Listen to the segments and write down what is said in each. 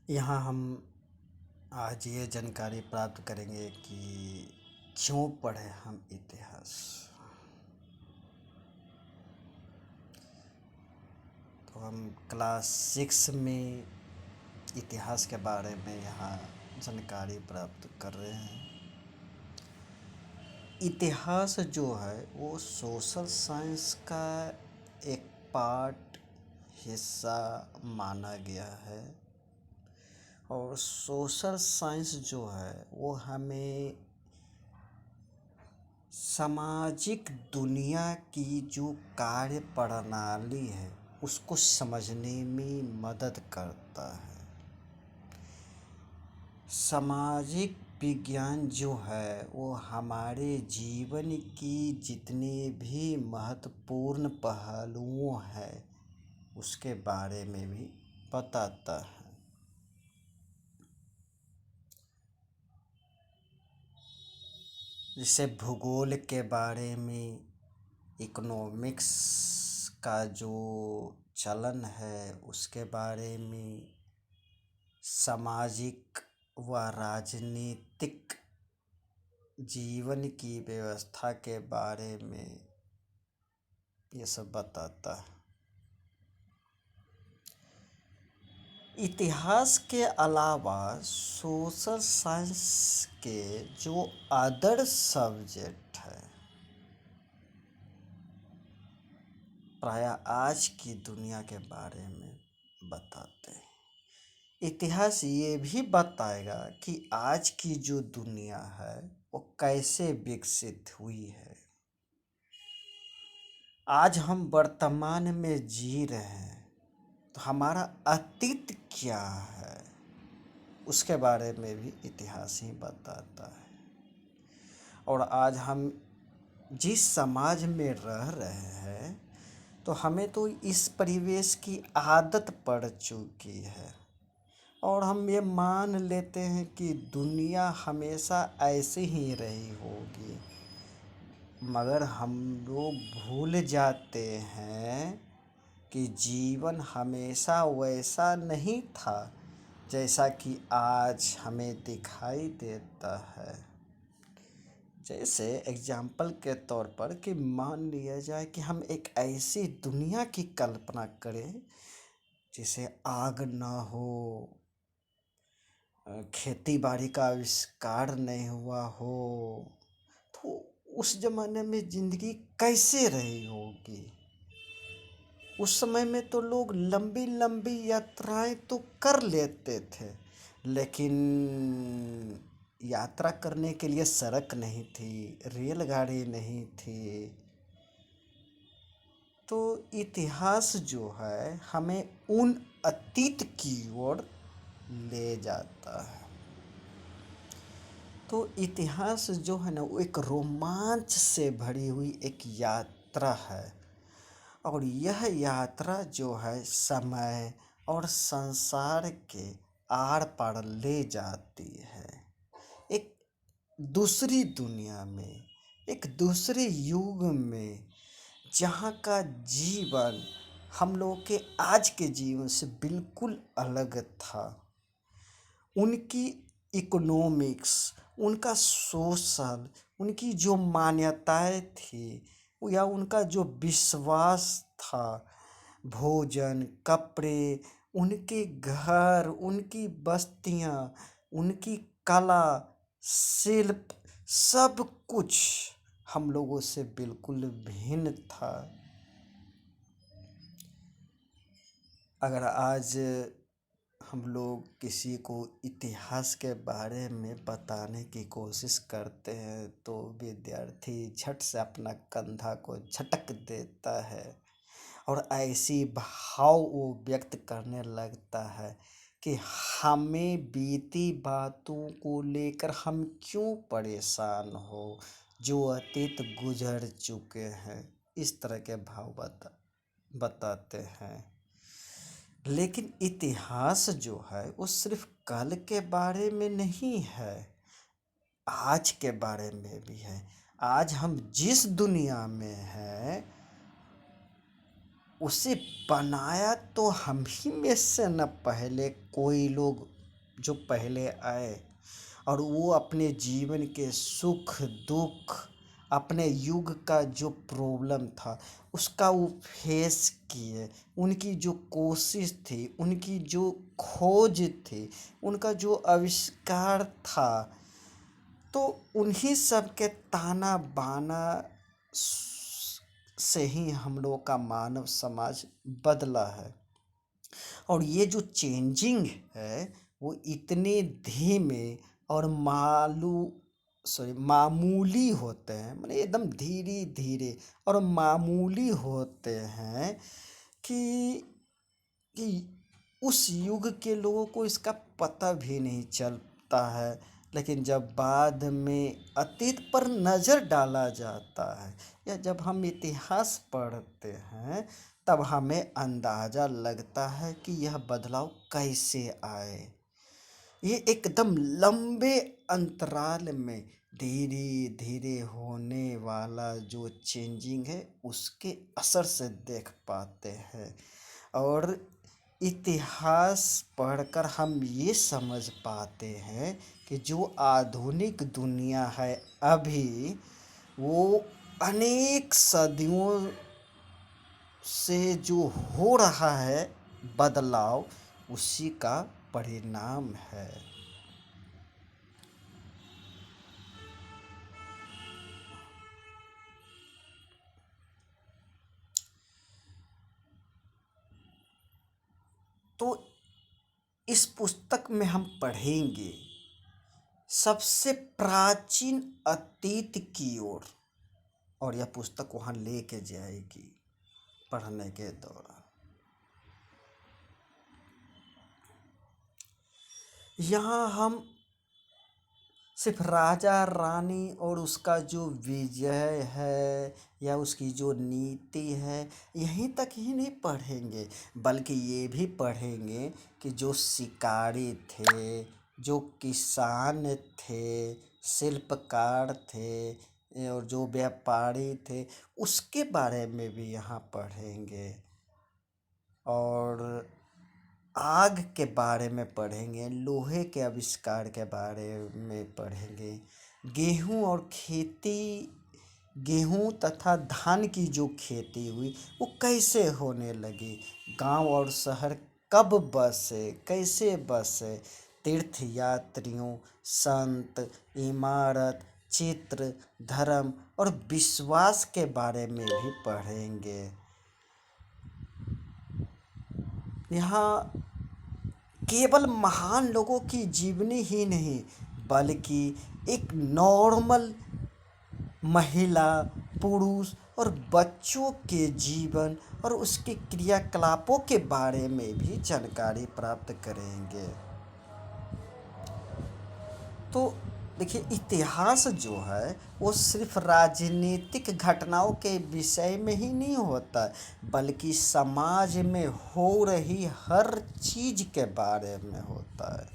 यहाँ हम आज ये जानकारी प्राप्त करेंगे कि क्यों पढ़ें हम इतिहास। तो हम क्लास 6 में इतिहास के बारे में यहाँ जानकारी प्राप्त कर रहे हैं। इतिहास जो है वो सोशल साइंस का एक पार्ट हिस्सा माना गया है। और सोशल साइंस जो है वो हमें सामाजिक दुनिया की जो कार्य प्रणाली है उसको समझने में मदद करता है। सामाजिक विज्ञान जो है वो हमारे जीवन की जितने भी महत्वपूर्ण पहलुओं हैं उसके बारे में भी बताता है। जैसे भूगोल के बारे में, इकोनॉमिक्स का जो चलन है उसके बारे में, सामाजिक व राजनीतिक जीवन की व्यवस्था के बारे में ये सब बताता है। इतिहास के अलावा सोशल साइंस के जो अदर सब्जेक्ट है प्राय आज की दुनिया के बारे में बताते हैं। इतिहास ये भी बताएगा कि आज की जो दुनिया है वो कैसे विकसित हुई है। आज हम वर्तमान में जी रहे हैं तो हमारा अतीत क्या है उसके बारे में भी इतिहास ही बताता है। और आज हम जिस समाज में रह रहे हैं तो हमें तो इस परिवेश की आदत पड़ चुकी है और हम ये मान लेते हैं कि दुनिया हमेशा ऐसे ही रही होगी। मगर हम लोग भूल जाते हैं कि जीवन हमेशा वैसा नहीं था जैसा कि आज हमें दिखाई देता है। जैसे एग्जाम्पल के तौर पर कि मान लिया जाए कि हम एक ऐसी दुनिया की कल्पना करें जिसे आग ना हो, खेती बाड़ी का आविष्कार नहीं हुआ हो, तो उस ज़माने में ज़िंदगी कैसे रही होगी। उस समय में तो लोग लंबी लंबी यात्राएं तो कर लेते थे, लेकिन यात्रा करने के लिए सड़क नहीं थी, रेलगाड़ी नहीं थी। तो इतिहास जो है हमें उन अतीत की ओर ले जाता है। तो इतिहास जो है ना वो एक रोमांच से भरी हुई एक यात्रा है। और यह यात्रा जो है समय और संसार के आर पार ले जाती है एक दूसरी दुनिया में, एक दूसरे युग में, जहाँ का जीवन हम लोगों के आज के जीवन से बिल्कुल अलग था। उनकी इकोनॉमिक्स, उनका सोशल, उनकी जो मान्यताएं थी या उनका जो विश्वास था, भोजन, कपड़े, उनके घर, उनकी बस्तियां, उनकी कला, शिल्प, सब कुछ हम लोगों से बिल्कुल भिन्न था। अगर आज हम लोग किसी को इतिहास के बारे में बताने की कोशिश करते हैं तो विद्यार्थी झट से अपना कंधा को झटक देता है और ऐसी भाव वो व्यक्त करने लगता है कि हमें बीती बातों को लेकर हम क्यों परेशान हो जो अतीत गुजर चुके हैं। इस तरह के भाव बताते हैं। लेकिन इतिहास जो है वो सिर्फ कल के बारे में नहीं है, आज के बारे में भी है। आज हम जिस दुनिया में हैं उसे बनाया तो हम ही में से न पहले कोई लोग जो पहले आए और वो अपने जीवन के सुख दुख, अपने युग का जो प्रॉब्लम था उसका वो फेस किए। उनकी जो कोशिश थी, उनकी जो खोज थी, उनका जो आविष्कार था, तो उन्हीं सब के ताना बाना से ही हम लोग का मानव समाज बदला है। और ये जो चेंजिंग है वो इतने धीमे और मामूली होते हैं, माने एकदम धीरे धीरे और मामूली होते हैं कि कि उस युग के लोगों को इसका पता भी नहीं चलता है। लेकिन जब बाद में अतीत पर नज़र डाला जाता है या जब हम इतिहास पढ़ते हैं तब हमें अंदाज़ा लगता है कि यह बदलाव कैसे आए। ये एकदम लंबे अंतराल में धीरे धीरे होने वाला जो चेंजिंग है उसके असर से देख पाते हैं। और इतिहास पढ़कर हम ये समझ पाते हैं कि जो आधुनिक दुनिया है अभी, वो अनेक सदियों से जो हो रहा है बदलाव, उसी का परिणाम है। तो इस पुस्तक में हम पढ़ेंगे सबसे प्राचीन अतीत की ओर, और यह पुस्तक वहाँ लेके जाएगी पढ़ने के दौरान। यहाँ हम सिर्फ राजा रानी और उसका जो विजय है या उसकी जो नीति है यहीं तक ही नहीं पढ़ेंगे, बल्कि ये भी पढ़ेंगे कि जो शिकारी थे, जो किसान थे, शिल्पकार थे और जो व्यापारी थे, उसके बारे में भी यहाँ पढ़ेंगे। और आग के बारे में पढ़ेंगे, लोहे के आविष्कार के बारे में पढ़ेंगे, गेहूँ और खेती, गेहूँ तथा धान की जो खेती हुई वो कैसे होने लगी, गांव और शहर कब बसे, कैसे बसे, तीर्थ यात्रियों, संत, इमारत, चित्र, धर्म और विश्वास के बारे में भी पढ़ेंगे। यहाँ केवल महान लोगों की जीवनी ही नहीं, बल्कि एक नॉर्मल महिला, पुरुष और बच्चों के जीवन और उसके क्रियाकलापों के बारे में भी जानकारी प्राप्त करेंगे। तो देखिए, इतिहास जो है वो सिर्फ राजनीतिक घटनाओं के विषय में ही नहीं होता, बल्कि समाज में हो रही हर चीज के बारे में होता है।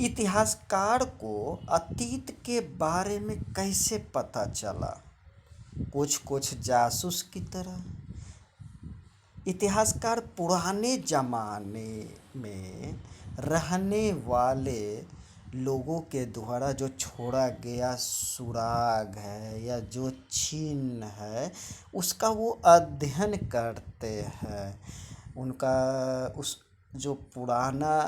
इतिहासकार को अतीत के बारे में कैसे पता चला? कुछ कुछ जासूस की तरह। इतिहासकार पुराने जमाने में रहने वाले लोगों के द्वारा जो छोड़ा गया सुराग है या जो चिन्ह है उसका वो अध्ययन करते हैं। उनका उस जो पुराना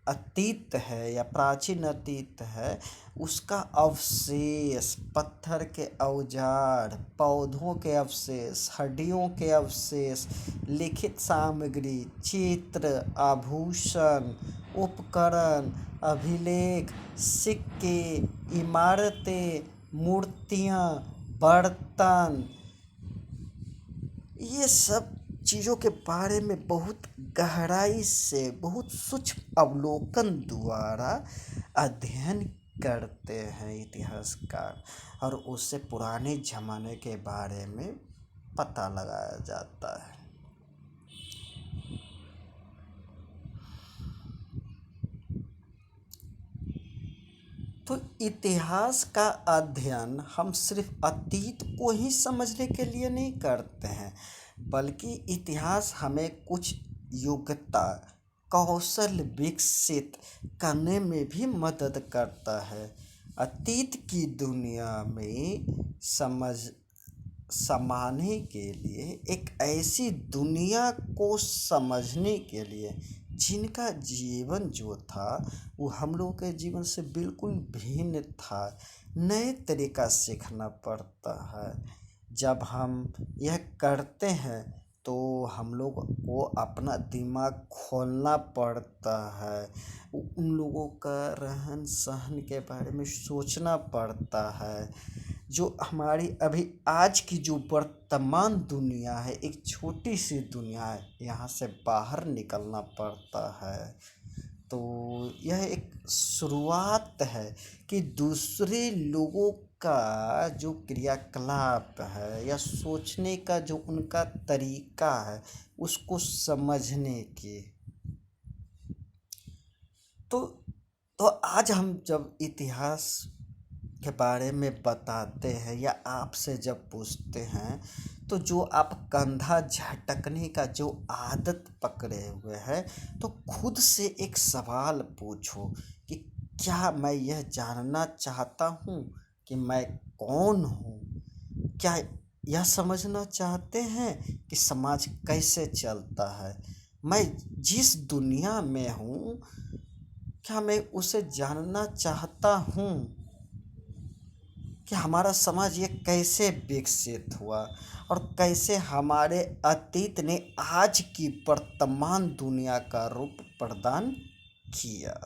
अतीत है या प्राचीन अतीत है उसका अवशेष, पत्थर के औजार, पौधों के अवशेष, हड्डियों के अवशेष, लिखित सामग्री, चित्र, आभूषण, उपकरण, अभिलेख, सिक्के, इमारतें, मूर्तियाँ, बर्तन, ये सब चीज़ों के बारे में बहुत गहराई से, बहुत सूक्ष्म अवलोकन द्वारा अध्ययन करते हैं इतिहासकार, और उससे पुराने ज़माने के बारे में पता लगाया जाता है। तो इतिहास का अध्ययन हम सिर्फ अतीत को ही समझने के लिए नहीं करते हैं, बल्कि इतिहास हमें कुछ योग्यता, कौशल विकसित करने में भी मदद करता है। अतीत की दुनिया में समाने के लिए, एक ऐसी दुनिया को समझने के लिए जिनका जीवन जो था वो हम लोगों के जीवन से बिल्कुल भिन्न था, नए तरीका सीखना पड़ता है। जब हम यह करते हैं तो हम लोग को अपना दिमाग खोलना पड़ता है, उन लोगों का रहन सहन के बारे में सोचना पड़ता है। जो हमारी अभी आज की जो वर्तमान दुनिया है, एक छोटी सी दुनिया है, यहाँ से बाहर निकलना पड़ता है। तो यह एक शुरुआत है कि दूसरे लोगों का जो क्रियाकलाप है या सोचने का जो उनका तरीका है उसको समझने की। तो तो आज हम जब इतिहास के बारे में बताते हैं या आपसे जब पूछते हैं, तो जो आप कंधा झटकने का जो आदत पकड़े हुए हैं, तो खुद से एक सवाल पूछो कि क्या मैं यह जानना चाहता हूँ कि मैं कौन हूँ? क्या यह समझना चाहते हैं कि समाज कैसे चलता है? मैं जिस दुनिया में हूँ, क्या मैं उसे जानना चाहता हूँ कि हमारा समाज ये कैसे विकसित हुआ और कैसे हमारे अतीत ने आज की वर्तमान दुनिया का रूप प्रदान किया।